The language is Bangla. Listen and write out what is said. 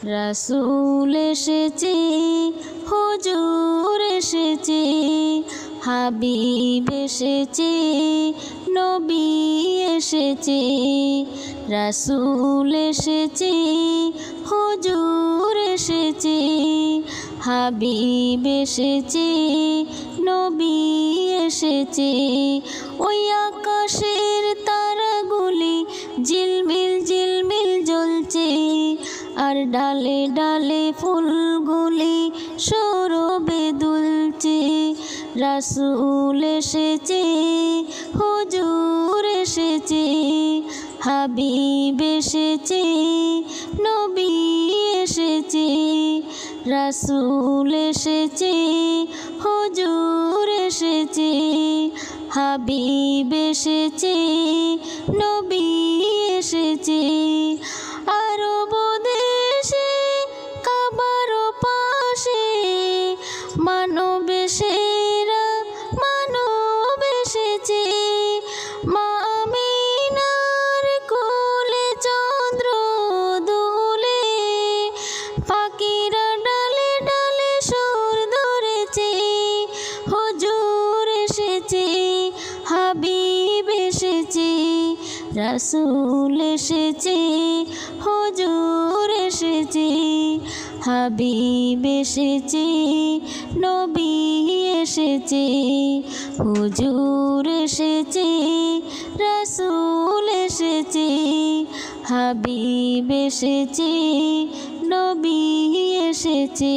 রাসূল এসেছে, হুজুর এসেছে, হাবিব এসেছে, নবী এসেছে। রাসূল এসেছে, হুজুর এসেছে, হাবিব এসেছে, নবী এসেছে। ওই আকাশের তারাগুলি ঝিলমিল ঝিলমিল জ্বলছে, আর ডালে ডালে ফুলগুলি সৌরভে দুলছে। রাসূল এসেছে, হুজুর এসেছে, হাবিব এসেছে, নবী এসেছে। রাসূল এসেছে, হুজুর এসেছে, হাবিব এসেছে, নবী এসেছে। আরব দেশে কাবার পাশে মানব সেরা মানব এসেছে। মা আমিনার কোলে চন্দ্র দুলে, পাখিরা ডালে ডালে সুর ধরেছে। হুজুর এসেছে, হাবিব এসেছে, রাসূল এসেছে, হুজুর এসেছে, হাবিব এসেছে, নবী এসেছে। হুজুর এসেছে, রাসূল এসেছে, হাবিব এসেছে, নবী এসেছে।